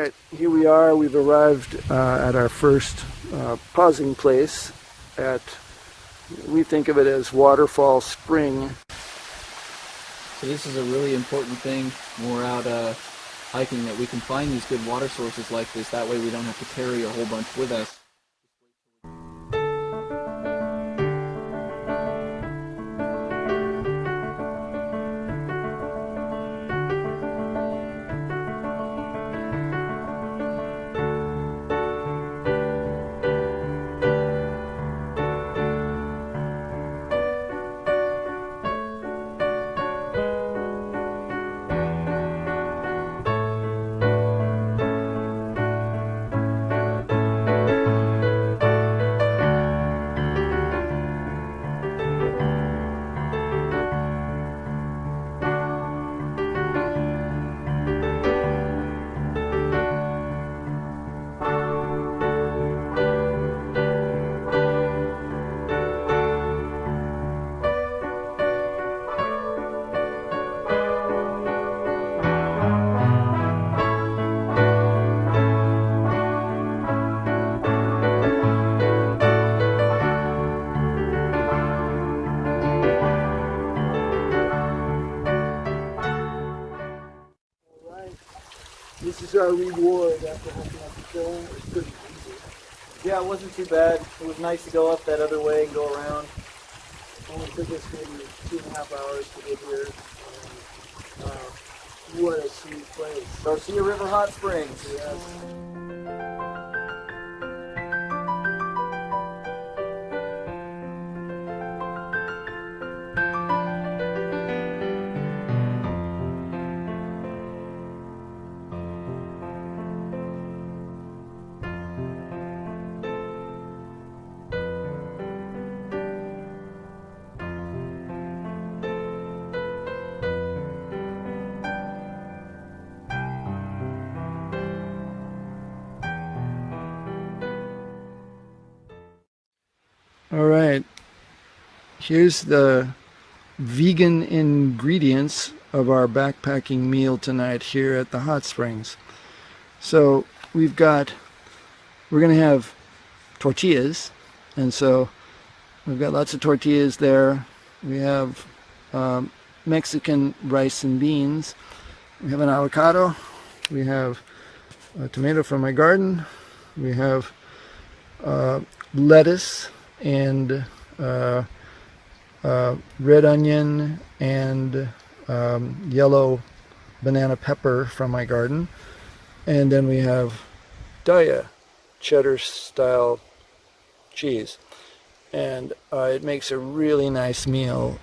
right, here we are. We've arrived at our first pausing place at, we think of it as Waterfall Spring. So this is a really important thing when we're out hiking, that we can find these good water sources like this. That way we don't have to carry a whole bunch with us. This is our reward after hiking up the trail. It's pretty easy. Yeah, it wasn't too bad. It was nice to go up that other way and go around. Only took us maybe 2.5 hours to get here. And, what a sweet place. Garcia River Hot Springs. Yes. All right, here's the vegan ingredients of our backpacking meal tonight here at the hot springs. So we're going to have tortillas, and so we've got lots of tortillas there. We have Mexican rice and beans. We have an avocado. We have a tomato from my garden. We have lettuce and red onion and yellow banana pepper from my garden. And then we have Daiya cheddar style cheese. And it makes a really nice meal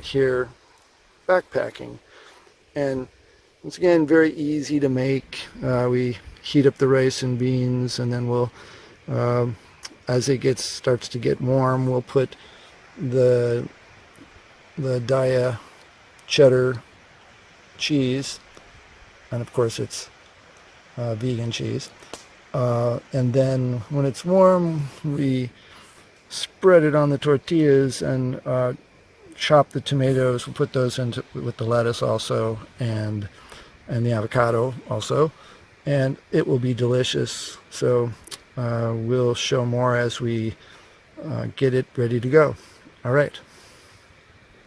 here backpacking. And once again, very easy to make. We heat up the rice and beans, and then we'll as it starts to get warm, we'll put the Daiya cheddar cheese, and of course it's vegan cheese. And then when it's warm, we spread it on the tortillas and chop the tomatoes. We'll put those into with the lettuce also, and the avocado also, and it will be delicious. So we'll show more as we get it ready to go. All right.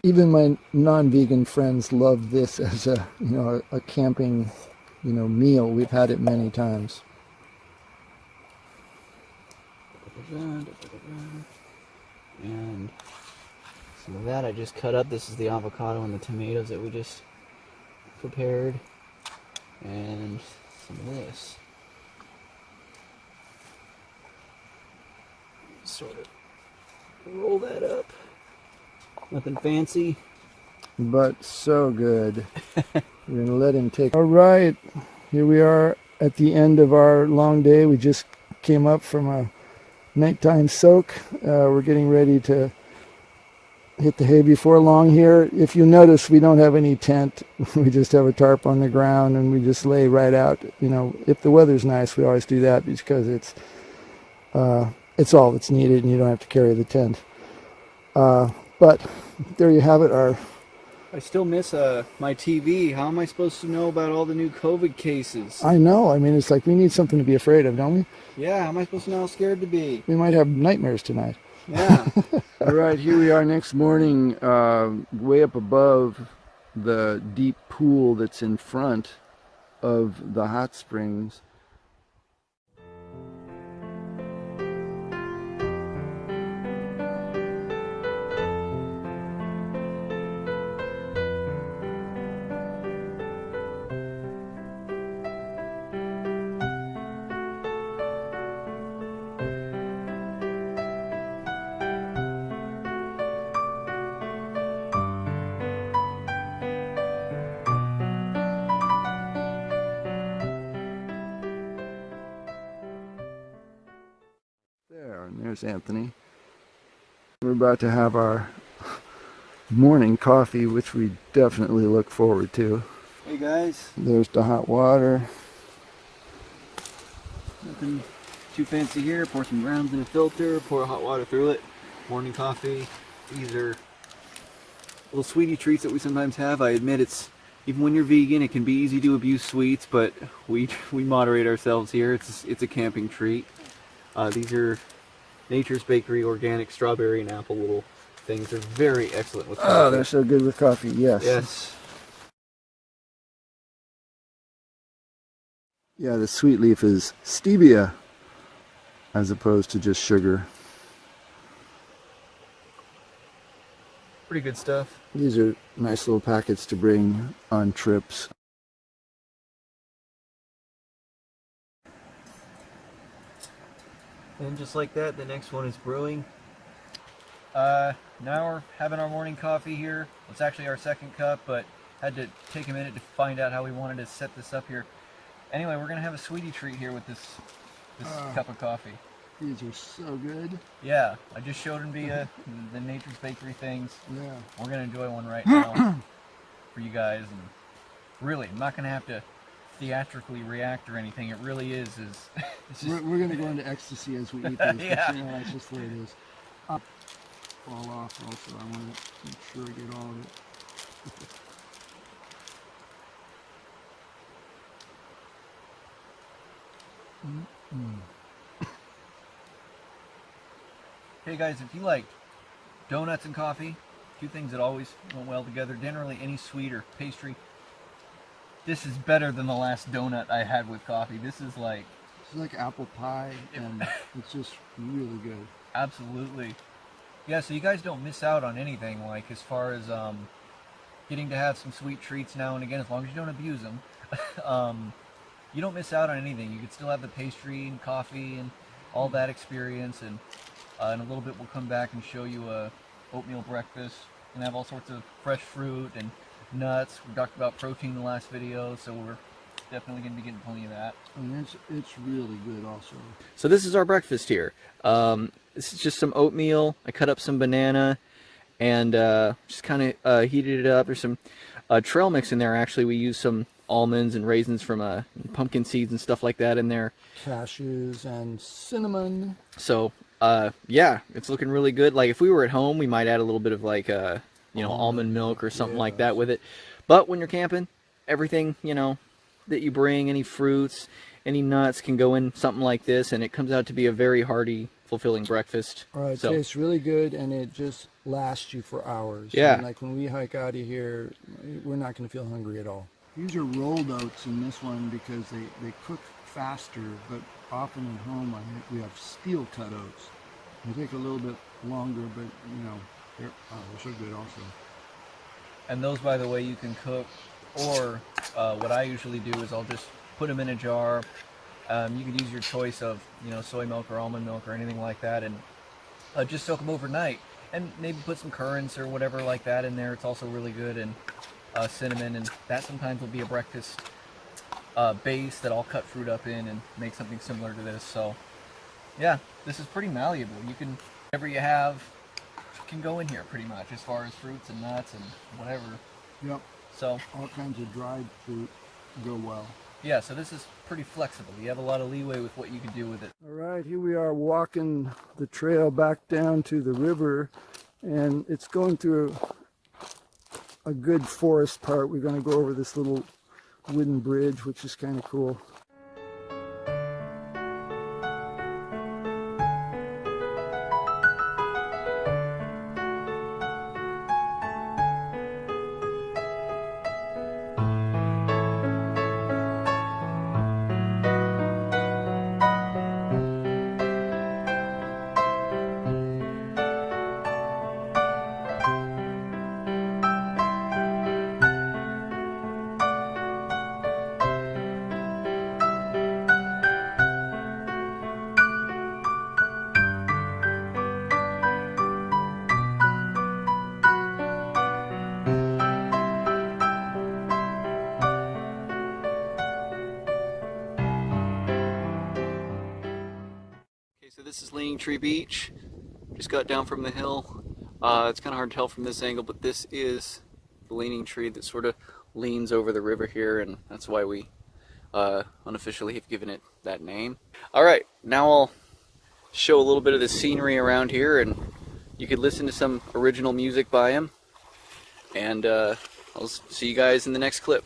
Even my non-vegan friends love this as a camping meal. We've had it many times. And some of that I just cut up. This is the avocado and the tomatoes that we just prepared. And some of this. Sort of roll that up. Nothing fancy, but so good. We're gonna let him take. All right, here we are at the end of our long day. We just came up from a nighttime soak. We're getting ready to hit the hay before long here. If you notice, we don't have any tent. We just have a tarp on the ground, and we just lay right out. If the weather's nice, we always do that because it's all that's needed, and you don't have to carry the tent. But there you have it, our I still miss my TV. How am I supposed to know about all the new COVID cases? I know. I mean, it's like we need something to be afraid of, don't we? Yeah, how am I supposed to know how scared to be? We might have nightmares tonight. Yeah. All right, here we are next morning, way up above the deep pool that's in front of the hot springs. There, and there's Anthony. We're about to have our morning coffee, which we definitely look forward to. Hey guys. There's the hot water. Nothing too fancy here. Pour some grounds in a filter, pour hot water through it. Morning coffee. These are little sweetie treats that we sometimes have. I admit it's, even when you're vegan, it can be easy to abuse sweets, but we moderate ourselves here. It's a camping treat. These are Nature's Bakery organic strawberry and apple little things. They're very excellent with coffee. Oh, they're so good with coffee, yes. Yes. Yeah, the sweet leaf is stevia as opposed to just sugar. Pretty good stuff. These are nice little packets to bring on trips. And just like that, the next one is brewing. Now we're having our morning coffee here. It's actually our second cup, but had to take a minute to find out how we wanted to set this up here. Anyway, we're gonna have a sweetie treat here with this cup of coffee. These are so good. Yeah, I just showed them to you, the Nature's Bakery things. Yeah. We're gonna enjoy one right now for you guys, and really, I'm not gonna have to theatrically react or anything. It really is. It's just... We're going to go into ecstasy as we eat this. Yeah. You know, that's just the way it is. Fall off also. I want to make sure I get all of it. Hey guys, if you like donuts and coffee, two things that always go well together, generally any sweet or pastry, this is better than the last donut I had with coffee. This is like apple pie, and it's just really good. Absolutely. Yeah, so you guys don't miss out on anything, like as far as getting to have some sweet treats now and again, as long as you don't abuse them. You don't miss out on anything. You could still have the pastry and coffee and all that experience, and in a little bit we'll come back and show you a oatmeal breakfast and have all sorts of fresh fruit and nuts. We talked about protein in the last video, so we're definitely going to be getting plenty of that. And it's really good also. So this is our breakfast here. This is just some oatmeal. I cut up some banana and just kind of heated it up. There's some trail mix in there. Actually, we use some almonds and raisins from pumpkin seeds and stuff like that in there. Cashews and cinnamon. So yeah, it's looking really good. Like if we were at home, we might add a little bit of like almond milk or something like that with it. But when you're camping, everything that you bring, any fruits, any nuts can go in something like this, and it comes out to be a very hearty, fulfilling breakfast. It tastes really good, and it just lasts you for hours. Yeah. And like when we hike out of here, we're not going to feel hungry at all. These are rolled oats in this one because they cook faster, but often at home we have steel cut oats. They take a little bit longer, but they're so good also. And those, by the way, you can cook, or what I usually do is I'll just put them in a jar. You could use your choice of soy milk or almond milk or anything like that, and just soak them overnight, and maybe put some currants or whatever like that in there. It's also really good, and cinnamon, and that sometimes will be a breakfast base that I'll cut fruit up in and make something similar to this. So yeah, this is pretty malleable. You can, whatever you have can go in here pretty much, as far as fruits and nuts and whatever. Yep. So all kinds of dried fruit go well. Yeah, so this is pretty flexible. You have a lot of leeway with what you can do with it. All right, here we are walking the trail back down to the river, and it's going through a good forest part, we're going to go over this little wooden bridge, which is kind of cool. So this is Leaning Tree Beach. Just got down from the hill. It's kind of hard to tell from this angle, but this is the leaning tree that sort of leans over the river here, and that's why we unofficially have given it that name. Alright, now I'll show a little bit of the scenery around here, and you could listen to some original music by him. And I'll see you guys in the next clip.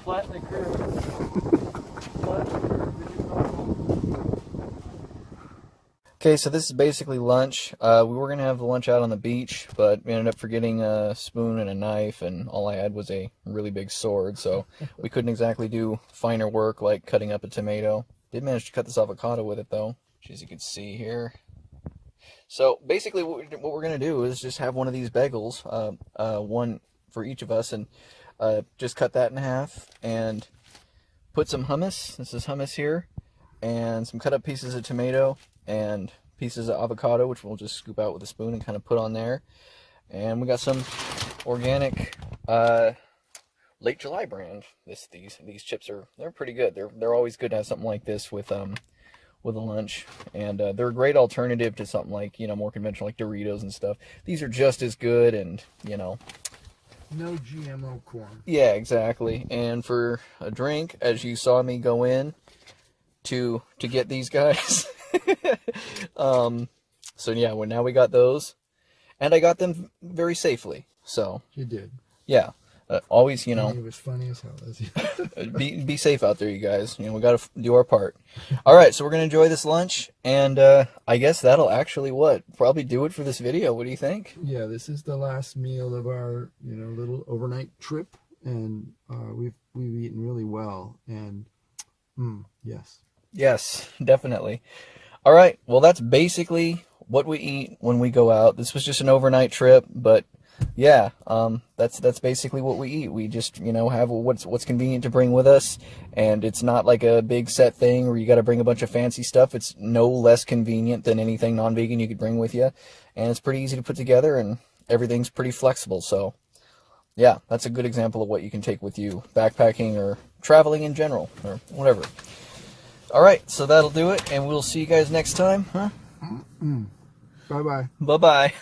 Flatten the curve. Okay, so this is basically lunch. We were going to have lunch out on the beach, but we ended up forgetting a spoon and a knife, and all I had was a really big sword, so we couldn't exactly do finer work like cutting up a tomato. Did manage to cut this avocado with it, though, which as you can see here. So basically what we're going to do is just have one of these bagels, one for each of us, and just cut that in half and put some hummus. This is hummus here, and some cut up pieces of tomato and pieces of avocado, which we'll just scoop out with a spoon and kind of put on there. And we got some organic Late July brand. These chips they're pretty good. They're always good to have something like this with a lunch, and they're a great alternative to something like, you know, more conventional like Doritos and stuff. These are just as good, and you know, no GMO corn. Yeah, exactly. And for a drink, as you saw me go in to get these guys. So yeah, now we got those, and I got them very safely. So you did. Yeah. Always, you know, it was funny as hell. be safe out there, you guys. You know, we got to do our part. All right, so we're gonna enjoy this lunch, and I guess that'll actually probably do it for this video. What do you think? Yeah, this is the last meal of our little overnight trip, and we've eaten really well, and yes, definitely. All right, well, that's basically what we eat when we go out. This was just an overnight trip, but yeah, that's basically what we eat. We just, have what's convenient to bring with us, and it's not like a big set thing where you got to bring a bunch of fancy stuff. It's no less convenient than anything non-vegan you could bring with you, and it's pretty easy to put together, and everything's pretty flexible. So yeah, that's a good example of what you can take with you backpacking or traveling in general or whatever. All right, so that'll do it, and we'll see you guys next time, huh? Bye-bye. Bye-bye.